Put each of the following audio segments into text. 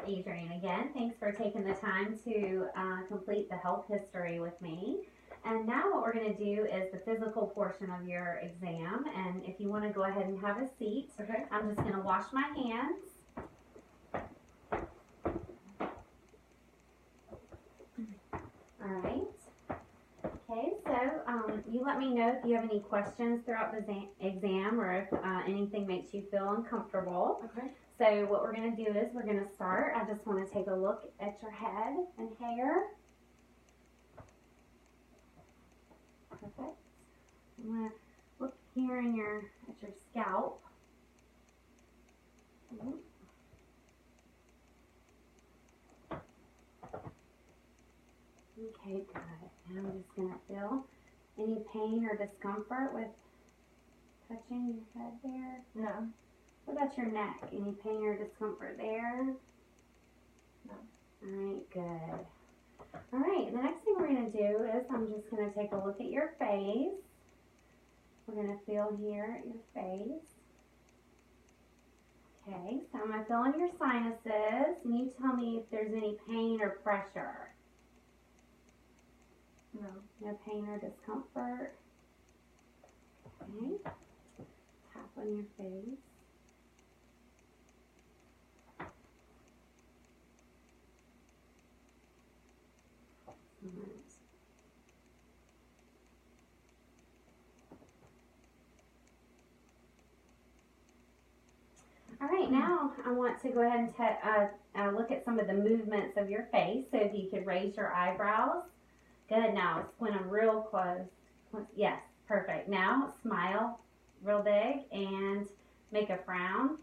Adrian again. Thanks for taking the time to complete the health history with me. And now what we're going to do is the physical portion of your exam. And if you want to go ahead and have a seat, Okay. I'm just going to wash my hands. All right. Okay, so you let me know if you have any questions throughout the exam or if anything makes you feel uncomfortable. Okay. So what we're going to do is we're going to start. I just want to take a look at your head and hair. Perfect. I'm going to look here in at your scalp. Okay, good. Now I'm just going to feel any pain or discomfort with touching your head there. No. What about your neck? Any pain or discomfort there? No. All right, good. All right, the next thing we're going to do is I'm just going to take a look at your face. We're going to feel here at your face. Okay, so I'm going to feel in your sinuses, and you tell me if there's any pain or pressure. No. No pain or discomfort. Okay. Tap on your face. Excellent. All right, now I want to go ahead and look at some of the movements of your face. So if you could raise your eyebrows. Good. Now squint them real close. Yes, perfect. Now smile real big and make a frown.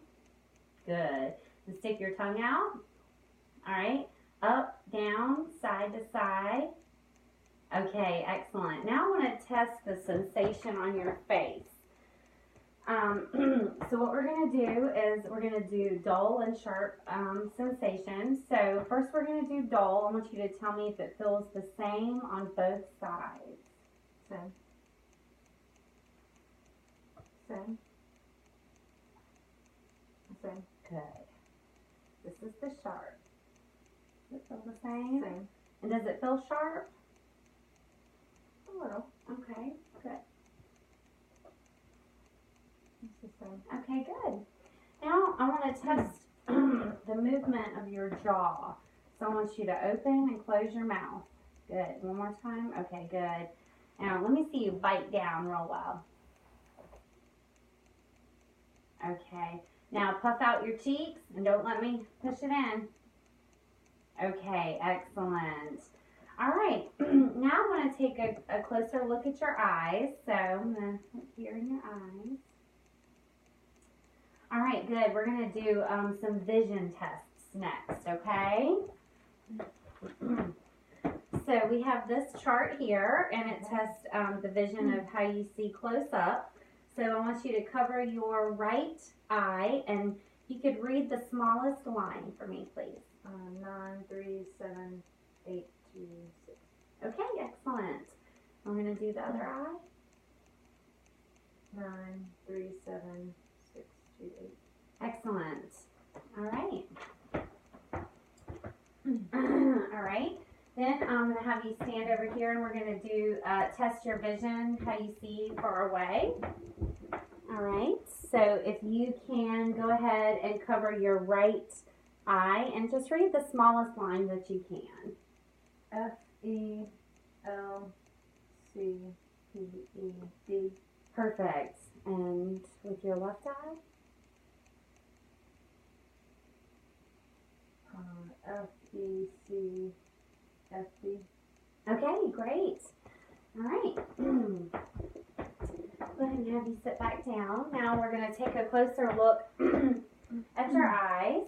Good. And stick your tongue out. All right. Up, down, side to side. Okay, excellent. Now I want to test the sensation on your face. So what we're going to do is we're going to do dull and sharp sensation. So first we're going to do dull. I want you to tell me if it feels the same on both sides. Same. Same. Same. Good. This is the sharp. Does it feel the same? Same. And does it feel sharp? A little. Okay, good. It's the same. Okay, good. Now I want to test the movement of your jaw. So I want you to open and close your mouth. Good. One more time. Okay, good. Now let me see you bite down real well. Okay. Now puff out your cheeks and don't let me push it in. Okay, excellent. All right. Now I want to take a closer look at your eyes. So I'm going to look here in your eyes. All right, good. We're going to do some vision tests next, okay? So we have this chart here, and it tests the vision of how you see close up. So I want you to cover your right eye, and you could read the smallest line for me, please. 9, 3, 7, 8, 2, 6. Okay, excellent. I'm going to do the other eye. 9, 3, 7, 6, 2, 8. Excellent. All right. All right. Then I'm going to have you stand over here, and we're going to do test your vision, how you see far away. All right. So if you can go ahead and cover your right eye and just read the smallest line that you can. F-E-L-C-P-E-D. Perfect. And with your left eye? F-E-C-F-D. Okay, great. All right. Go ahead and have you sit back down. Now we're going to take a closer look at your eyes.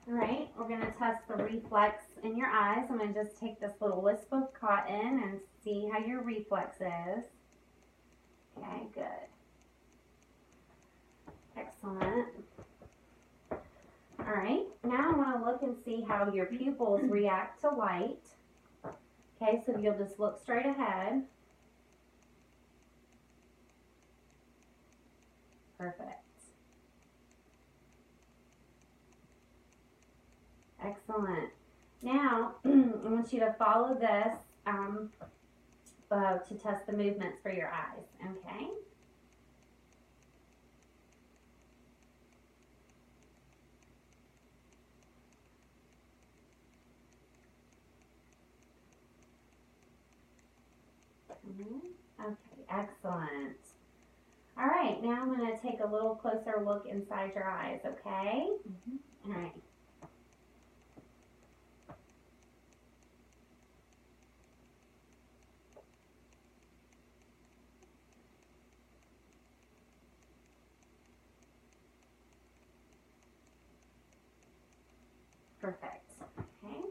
All right, we're going to test the reflex in your eyes. I'm going to just take this little wisp of cotton and see how your reflex is. Okay, good. Excellent. All right, now I want to look and see how your pupils react to light. Okay, so you'll just look straight ahead. Perfect. Excellent. Now, I want you to follow this to test the movements for your eyes, okay? Okay, excellent. All right, now I'm going to take a little closer look inside your eyes, okay? All right. Perfect. Okay.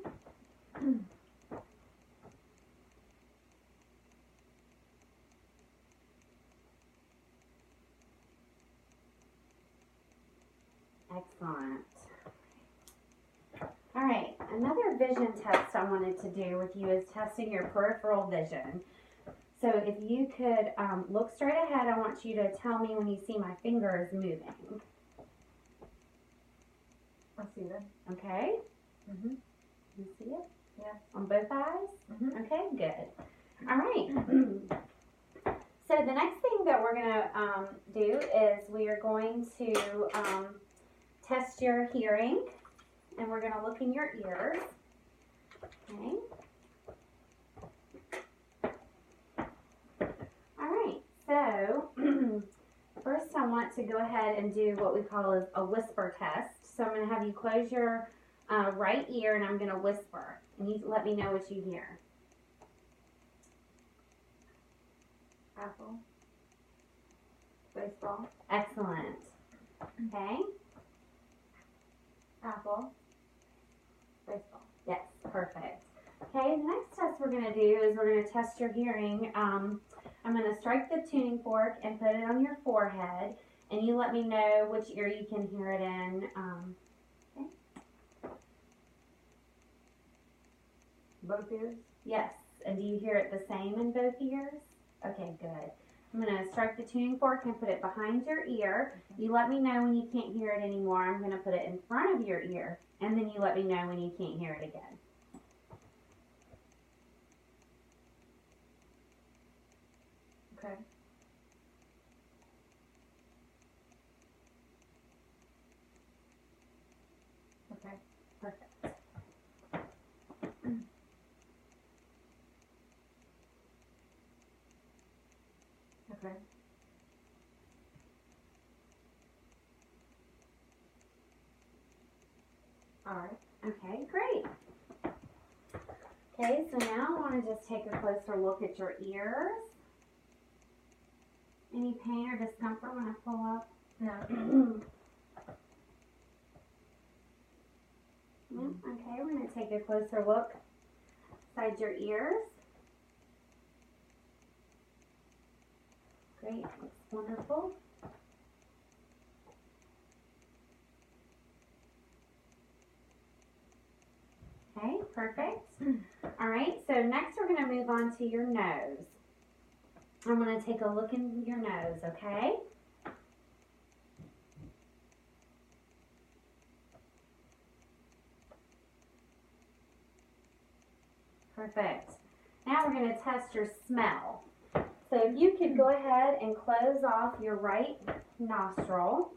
Excellent. All right, another vision test I wanted to do with you is testing your peripheral vision. So if you could look straight ahead, I want you to tell me when you see my fingers moving. I see them. Okay? Mm-hmm. You see it? Yeah. On both eyes? Mm-hmm. Okay, good. All right. So the next thing that we're going to do is we are going to test your hearing, and we're going to look in your ears. Okay. All right. So first I want to go ahead and do what we call a whisper test. So I'm going to have you close your right ear, and I'm going to whisper, and you let me know what you hear. Apple. Baseball. Excellent. Okay. Apple. Baseball. Yes, perfect. Okay, the next test we're going to do is we're going to test your hearing. I'm going to strike the tuning fork and put it on your forehead, and you let me know which ear you can hear it in. Okay. Both ears. Yes, and do you hear it the same in both ears? Okay, good. I'm going to strike the tuning fork and put it behind your ear. You let me know when you can't hear it anymore. I'm going to put it in front of your ear, and then you let me know when you can't hear it again. Okay. Okay. Perfect. Okay. All right. Okay, great. Okay, so now I want to just take a closer look at your ears. Any pain or discomfort when I pull up? No. No? Okay, we're going to take a closer look inside your ears. Great, looks wonderful. Okay, perfect. All right, so next we're going to move on to your nose. I'm going to take a look in your nose, okay? Perfect. Now we're going to test your smell. So if you could go ahead and close off your right nostril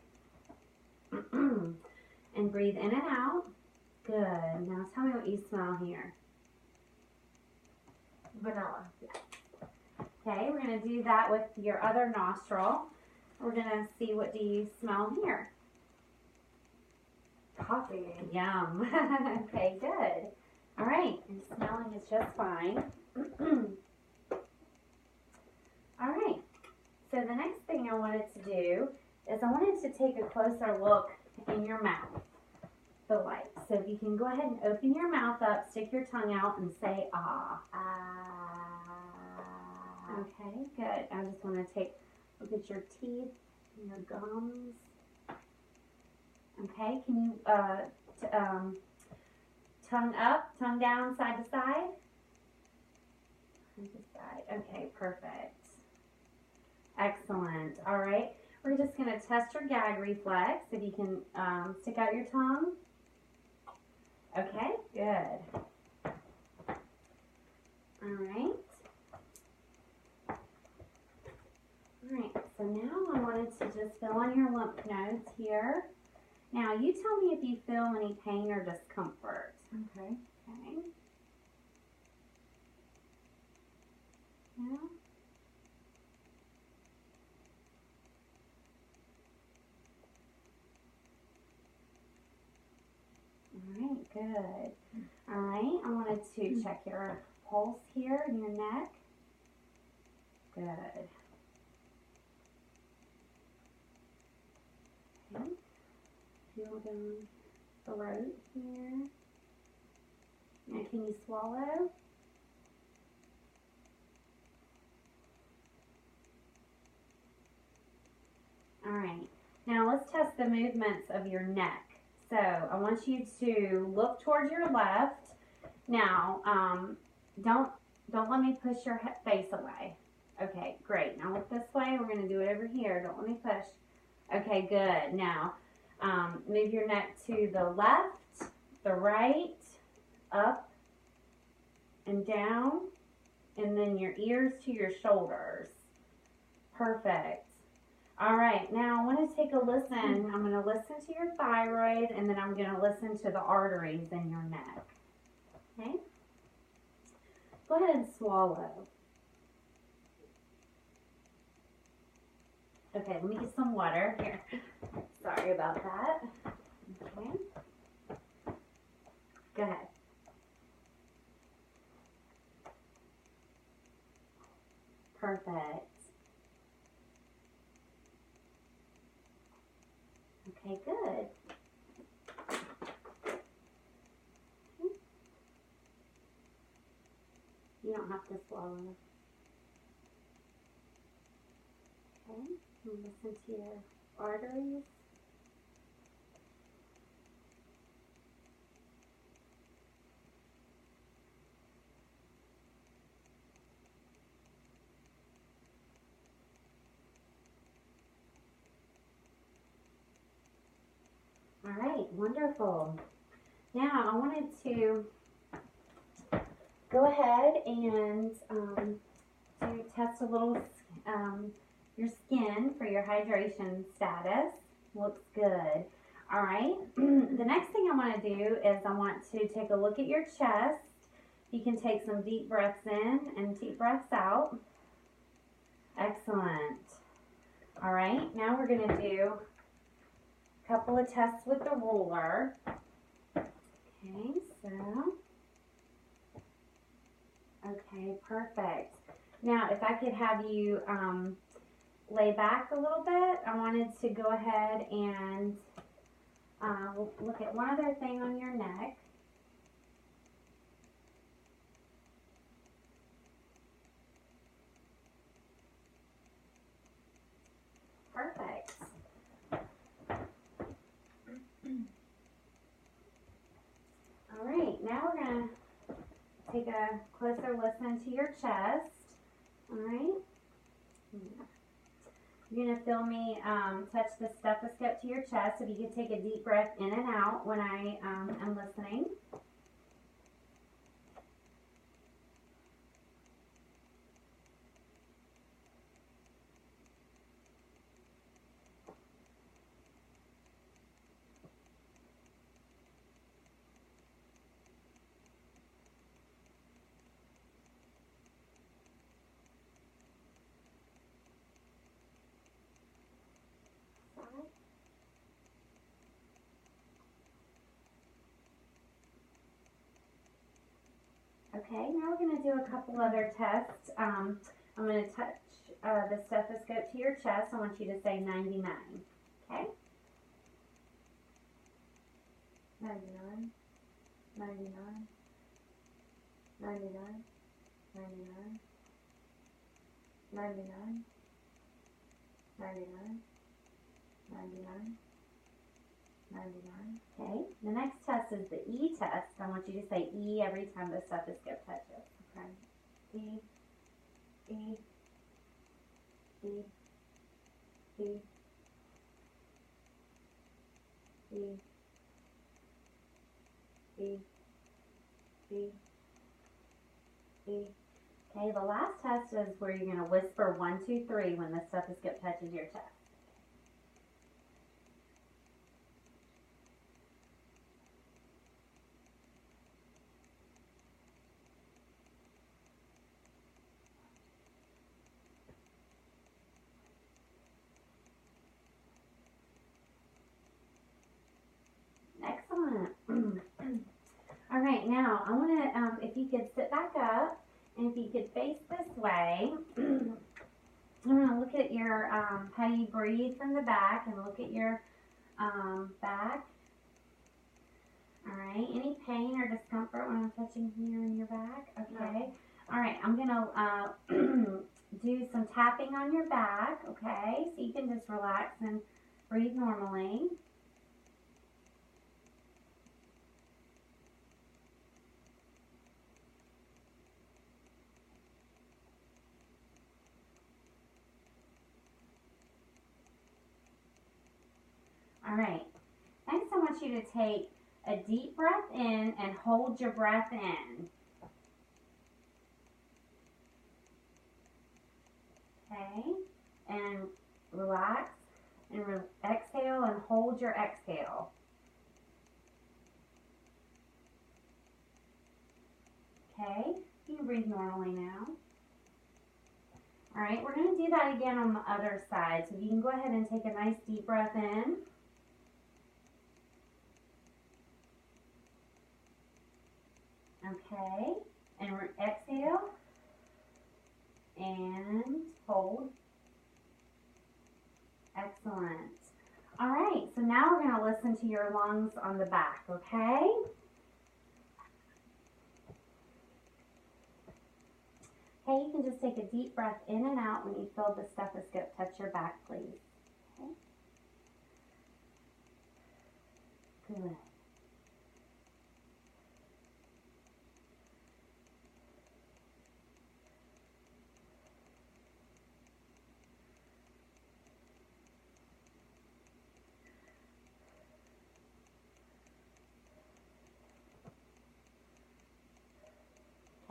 and breathe in and out. Good. Now tell me what you smell here. Vanilla. Okay, we're going to do that with your other nostril. We're going to see what do you smell here. Coffee. Yum. Okay, good. All right, your smelling is just fine. All right, so the next thing I wanted to do is I wanted to take a closer look in your mouth, the light. So if you can go ahead and open your mouth up, stick your tongue out, and say ah. Okay, good. I just want to take a look at your teeth and your gums. Okay, can you tongue up, tongue down, side to side? Side to side. Okay, perfect. Excellent. All right, we're just going to test your gag reflex. If you can stick out your tongue. Okay, good. Alright. Alright, so now I wanted to just fill in your lymph nodes here. Now, you tell me if you feel any pain or discomfort. Okay. Okay. Yeah. Alright, good. Alright, I wanted to check your pulse here in your neck. Good. Okay. Feel down the throat here. Now, can you swallow? Alright, now let's test the movements of your neck. So I want you to look towards your left. Now, don't let me push your face away. Okay, great. Now look this way. We're going to do it over here. Don't let me push. Okay, good. Now, move your neck to the left, the right, up, and down, and then your ears to your shoulders. Perfect. All right, now I want to take a listen. I'm going to listen to your thyroid, and then I'm going to listen to the arteries in your neck. Okay? Go ahead and swallow. Okay, let me get some water here. Sorry about that. Okay. Go ahead. Perfect. Okay, good. You don't have to swallow. Okay, and listen to your arteries. All right, wonderful. Now I wanted to go ahead and test a little your skin for your hydration status. Looks good. All right. The next thing I want to do is I want to take a look at your chest. You can take some deep breaths in and deep breaths out. Excellent. All right. Now we're going to do a couple of tests with the ruler. Okay, so. Okay, perfect. Now, if I could have you lay back a little bit, I wanted to go ahead and look at one other thing on your neck. Perfect. All right, now we're going to take a closer listen to your chest. All right. You're going to feel me touch the stethoscope to your chest. If you could take a deep breath in and out when I am listening. Okay, now we're going to do a couple other tests. I'm going to touch the stethoscope to your chest. I want you to say 99. Okay? 99, 99, 99, 99, 99, 99, 99, 99. Okay, the next test is the E test. I want you to say E every time the stethoscope touches. Okay. E, E, E, E, E, E, B, E. Okay, the last test is where you're going to whisper 1, 2, 3 when the stethoscope touches your chest. Excellent. All right, now I want to, if you could sit back up and if you could face this way, I'm going to look at your, how you breathe from the back and look at your back. All right, any pain or discomfort when I'm touching here in your back? Okay. No. All right, I'm going to do some tapping on your back, okay? So you can just relax and breathe normally. All right, next I want you to take a deep breath in and hold your breath in. Okay, and relax and exhale and hold your exhale. Okay, you can breathe normally now. All right, we're going to do that again on the other side. So you can go ahead and take a nice deep breath in. Okay, and exhale and hold. Excellent. All right, so now we're going to listen to your lungs on the back, okay? Okay, you can just take a deep breath in and out when you feel the stethoscope touch your back, please. Okay. Good.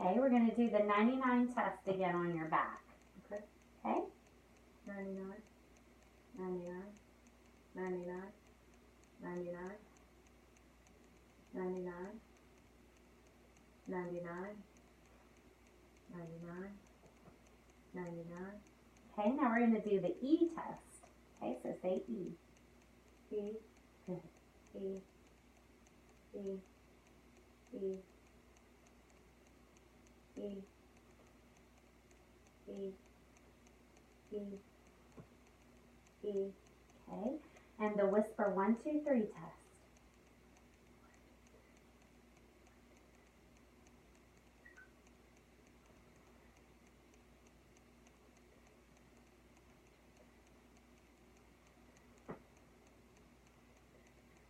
Okay, we're going to do the 99 test again on your back. Okay. Okay? 99, 99, 99, 99, 99, 99, 99, 99. Okay, now we're going to do the E test. Okay, so say E. E, Good. E, E, E, E, E, E, E. Okay, and the whisper 1, 2, 3 test.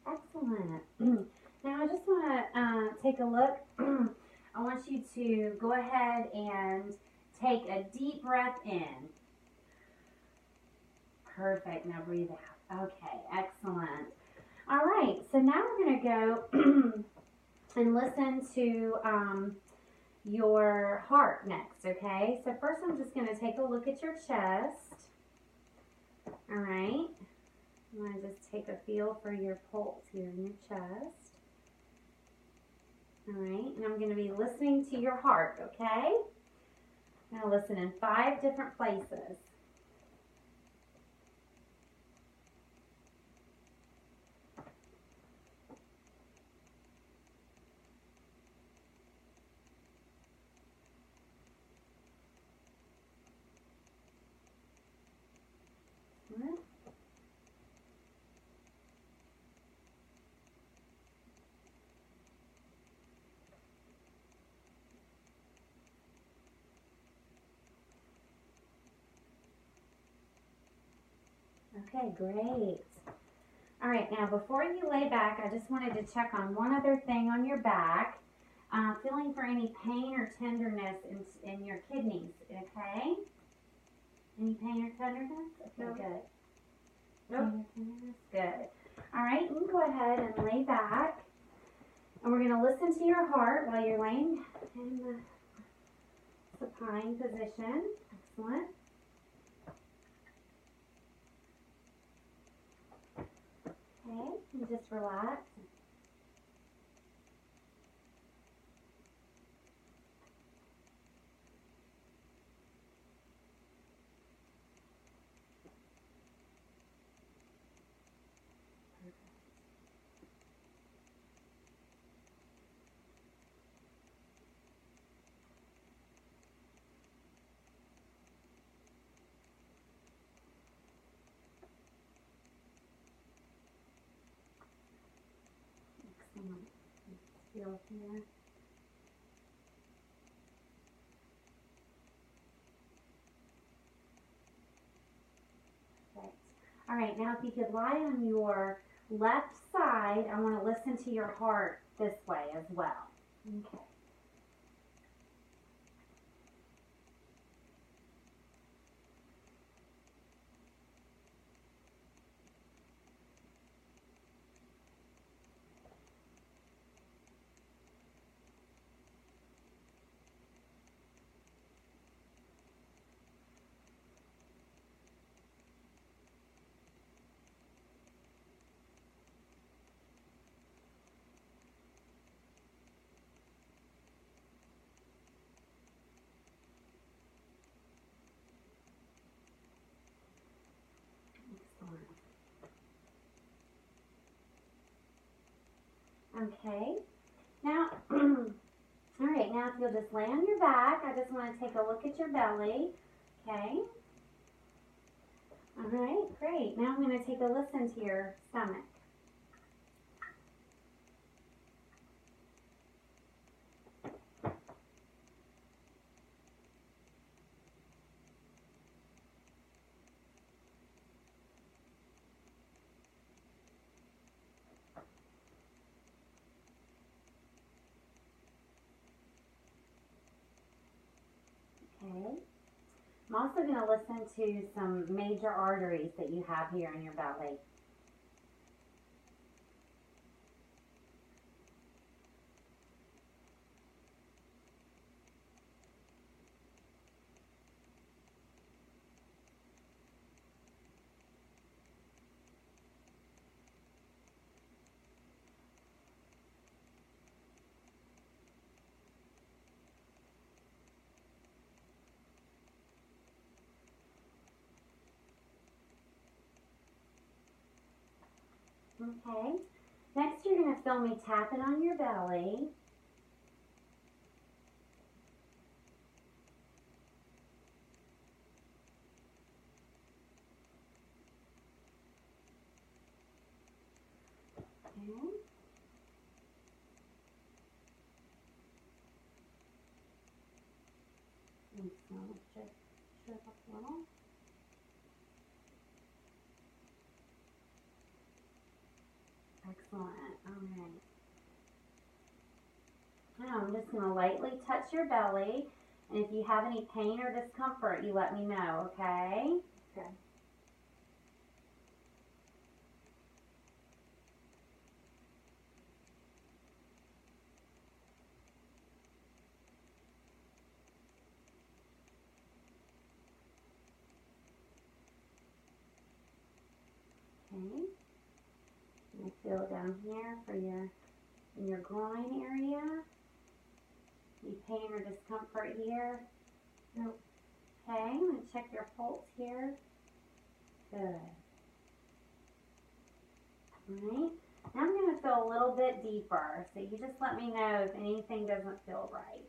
Excellent. Now I just want to take a look. I want you to go ahead and take a deep breath in. Perfect. Now breathe out. Okay, excellent. All right, so now we're going to go and listen to your heart next, okay? So first I'm just going to take a look at your chest. All right. I'm going to just take a feel for your pulse here in your chest. All right, and I'm going to be listening to your heart, okay? I'm going to listen in 5 different places. All right. Okay, great. All right, now before you lay back, I just wanted to check on one other thing on your back. Feeling for any pain or tenderness in your kidneys, okay? Any pain or tenderness? Okay, No. good. Nope. Pain or tenderness? Good. All right, you can go ahead and lay back. And we're going to listen to your heart while you're laying in the supine position. Excellent. Okay, and just relax. Excellent. Feel here. Perfect. All right, now if you could lie on your left side, I want to listen to your heart this way as well. Okay. Okay. Now, all right, now if you'll just lay on your back, I just want to take a look at your belly. Okay. All right, great. Now I'm going to take a listen to your stomach. Okay. I'm also going to listen to some major arteries that you have here in your belly. Okay. Next, you're going to feel me tapping on your belly. Okay. And so just shut up a little. Excellent. All right. Now I'm just going to lightly touch your belly, and if you have any pain or discomfort, you let me know, okay? Okay. Okay. And feel down here for in your groin area. Any pain or discomfort here? Nope. Okay, I'm going to check your pulse here. Good. Alright, now I'm going to feel a little bit deeper, so you just let me know if anything doesn't feel right.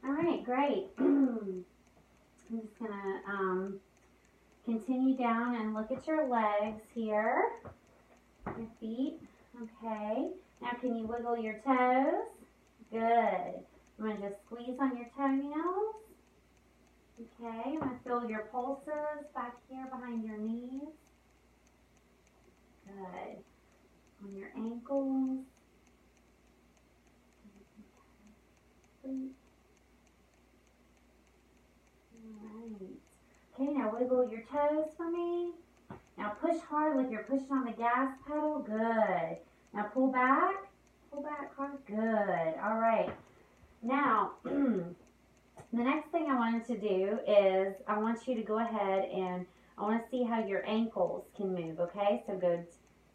Alright, great. I'm just going to continue down and look at your legs here, your feet. Okay, now can you wiggle your toes? Good. I'm going to just squeeze on your toenails. Okay, I'm going to feel your pulses back here behind your knees. Good. On your ankles. wiggle your toes for me. Now push hard like you're pushing on the gas pedal. Good. Now pull back hard. Good. All right. Now, the next thing I wanted to do is I want you to go ahead and I want to see how your ankles can move, okay? So go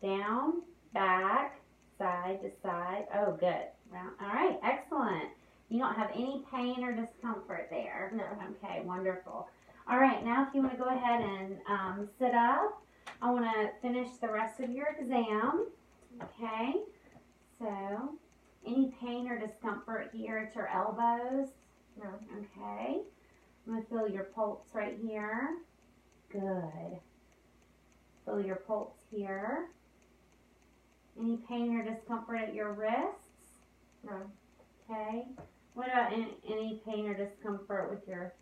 down, back, side to side. Oh, good. All right, excellent. You don't have any pain or discomfort there. No. Okay, wonderful. All right, now if you want to go ahead and sit up, I want to finish the rest of your exam. Okay, so any pain or discomfort here at your elbows? No. Okay, I'm going to feel your pulse right here. Good. Feel your pulse here. Any pain or discomfort at your wrists? No. Okay. What about any pain or discomfort with your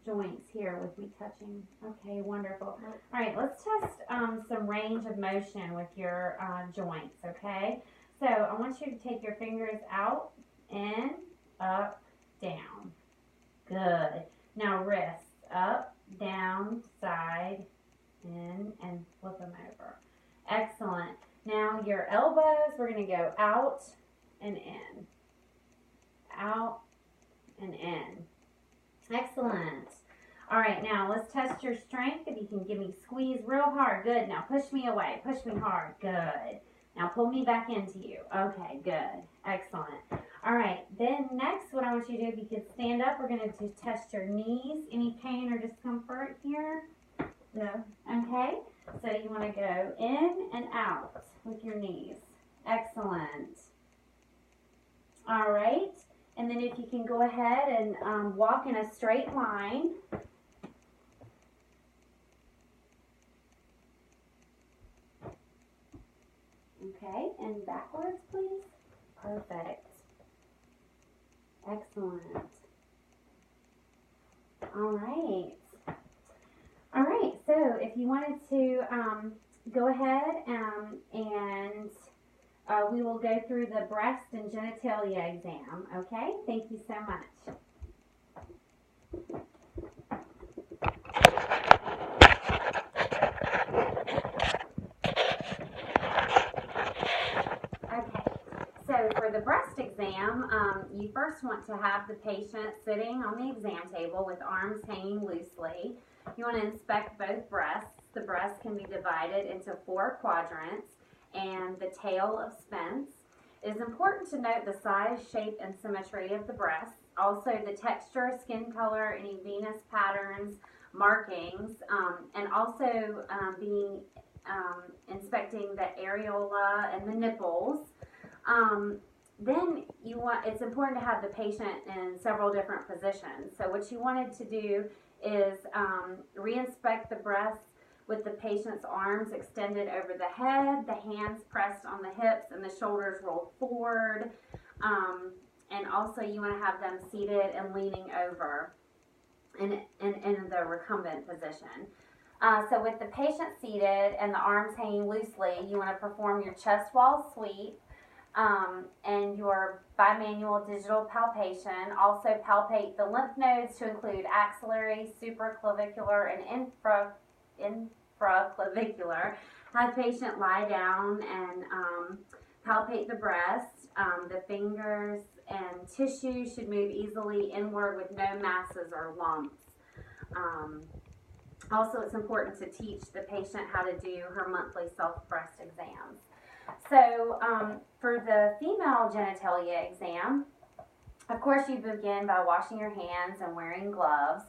joints here with me touching? Okay, wonderful. All right, let's test some range of motion with your joints, okay? So I want you to take your fingers out, in, up, down. Good. Now wrists, up, down, side, in, and flip them over. Excellent. Now your elbows, we're going to go out and in. Out and in. Excellent. All right, now let's test your strength. If you can give me squeeze real hard. Good. Now push me away. Push me hard. Good. Now pull me back into you. Okay, good. Excellent. All right, then next what I want you to do, if you could stand up, we're going to test your knees. Any pain or discomfort here? No. Okay, so you want to go in and out with your knees. Excellent. All right, and then if you can go ahead and walk in a straight line. Okay, and backwards, please. Perfect. Excellent. All right. All right, so if you wanted to go ahead and we will go through the breast and genitalia exam, okay? Thank you so much. Okay, so for the breast exam, you first want to have the patient sitting on the exam table with arms hanging loosely. You want to inspect both breasts. The breast can be divided into 4 quadrants and the tail of Spence. It is important to note the size, shape, and symmetry of the breasts. Also the texture, skin color, any venous patterns, markings, and also inspecting the areola and the nipples. Then it's important to have the patient in several different positions. So what you wanted to do is re-inspect the breasts with the patient's arms extended over the head, the hands pressed on the hips, and the shoulders rolled forward. And also you want to have them seated and leaning over in the recumbent position. So with the patient seated and the arms hanging loosely, you want to perform your chest wall sweep and your bimanual digital palpation. Also palpate the lymph nodes to include axillary, supraclavicular, and infraclavicular. Have the patient lie down and palpate the breast. The fingers and tissue should move easily inward with no masses or lumps. Also, it's important to teach the patient how to do her monthly self-breast exams. So, for the female genitalia exam, of course you begin by washing your hands and wearing gloves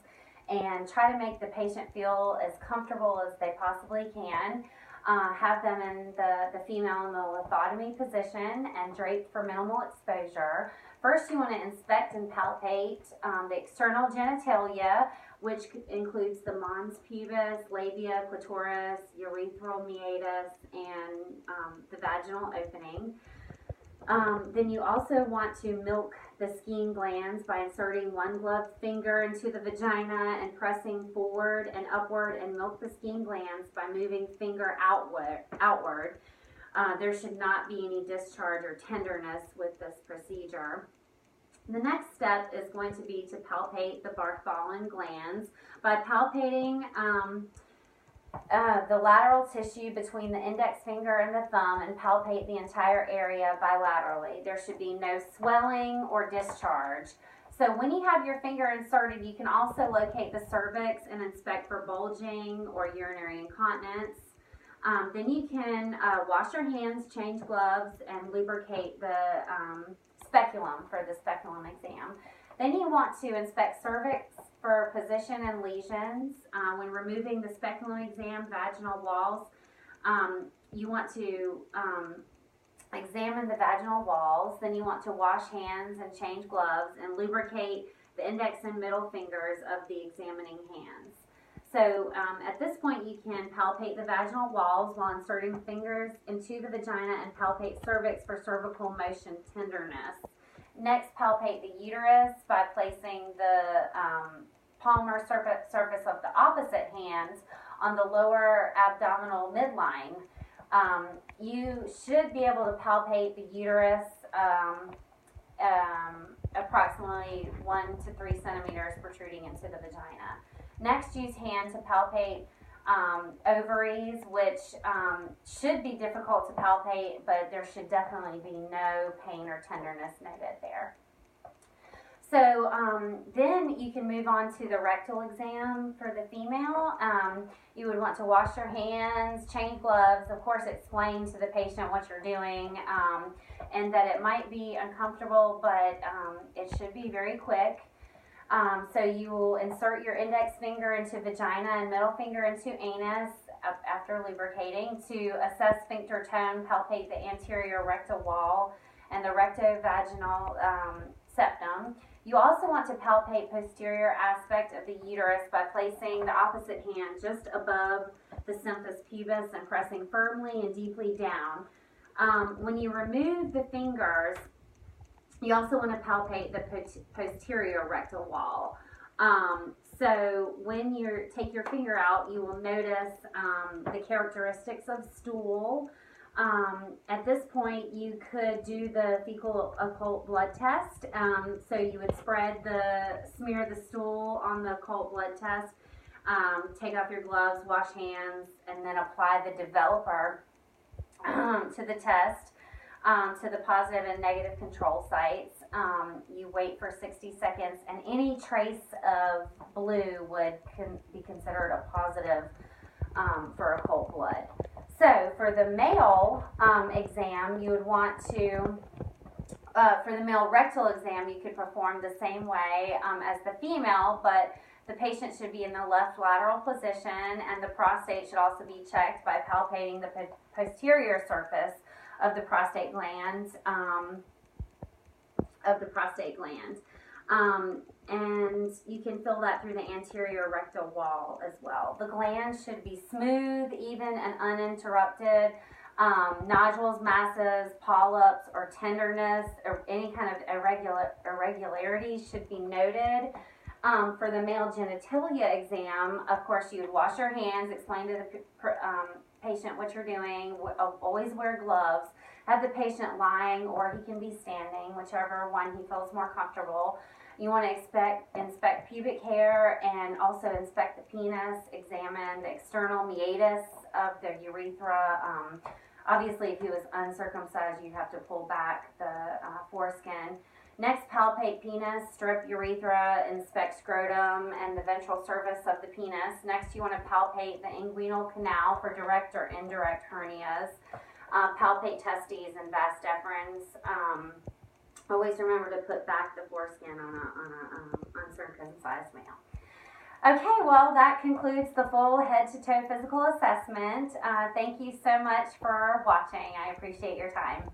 and try to make the patient feel as comfortable as they possibly can. Have them in the female in the lithotomy position and draped for minimal exposure. First, you want to inspect and palpate the external genitalia, which includes the mons pubis, labia, clitoris, urethral meatus, and the vaginal opening. Then you also want to milk the skiing glands by inserting one gloved finger into the vagina and pressing forward and upward, and milk the skiing glands by moving finger outward. There should not be any discharge or tenderness with this procedure. The next step is going to be to palpate the Bartholin glands by palpating the lateral tissue between the index finger and the thumb, and palpate the entire area bilaterally. There should be no swelling or discharge. So when you have your finger inserted, you can also locate the cervix and inspect for bulging or urinary incontinence. Then you can wash your hands, change gloves, and lubricate the speculum for the speculum exam. Then you want to inspect cervix for position and lesions. When removing the speculum exam vaginal walls, you want to examine the vaginal walls. Then you want to wash hands and change gloves and lubricate the index and middle fingers of the examining hands. So at this point, you can palpate the vaginal walls while inserting fingers into the vagina and palpate cervix for cervical motion tenderness. Next, palpate the uterus by placing the palmar surface of the opposite hand on the lower abdominal midline. You should be able to palpate the uterus approximately 1 to 3 centimeters protruding into the vagina. Next, use hand to palpate ovaries, which should be difficult to palpate, but there should definitely be no pain or tenderness noted there. So then you can move on to the rectal exam for the female. You would want to wash your hands, change gloves, of course explain to the patient what you're doing, and that it might be uncomfortable, but it should be very quick. So you will insert your index finger into vagina and middle finger into anus after lubricating. To assess sphincter tone, palpate the anterior rectal wall and the rectovaginal septum. You also want to palpate posterior aspect of the uterus by placing the opposite hand just above the symphysis pubis and pressing firmly and deeply down. When you remove the fingers, you also want to palpate the posterior rectal wall. So when you take your finger out, you will notice the characteristics of stool. At this point, you could do the fecal occult blood test. So you would smear the stool on the occult blood test, take off your gloves, wash hands, and then apply the developer to the test, to the positive and negative control sites. You wait for 60 seconds, and any trace of blue would be considered a positive for occult blood. So for the male exam, you would want to, for the male rectal exam, you could perform the same way as the female, but the patient should be in the left lateral position, and the prostate should also be checked by palpating the posterior surface of the prostate gland. And you can feel that through the anterior rectal wall as well. The gland should be smooth, even, and uninterrupted. Nodules, masses, polyps, or tenderness, or any kind of irregularity should be noted. For the male genitalia exam, of course, you would wash your hands, explain to the patient what you're doing, always wear gloves, have the patient lying, or he can be standing, whichever one he feels more comfortable. You want to inspect pubic hair and also inspect the penis, examine the external meatus of the urethra. Obviously, if he was uncircumcised, you have to pull back the foreskin. Next, palpate penis, strip urethra, inspect scrotum and the ventral surface of the penis. Next, you want to palpate the inguinal canal for direct or indirect hernias. Palpate testes and vas deferens. Always remember to put back the foreskin on a uncircumcised male. Okay, well, that concludes the full head-to-toe physical assessment. Thank you so much for watching. I appreciate your time.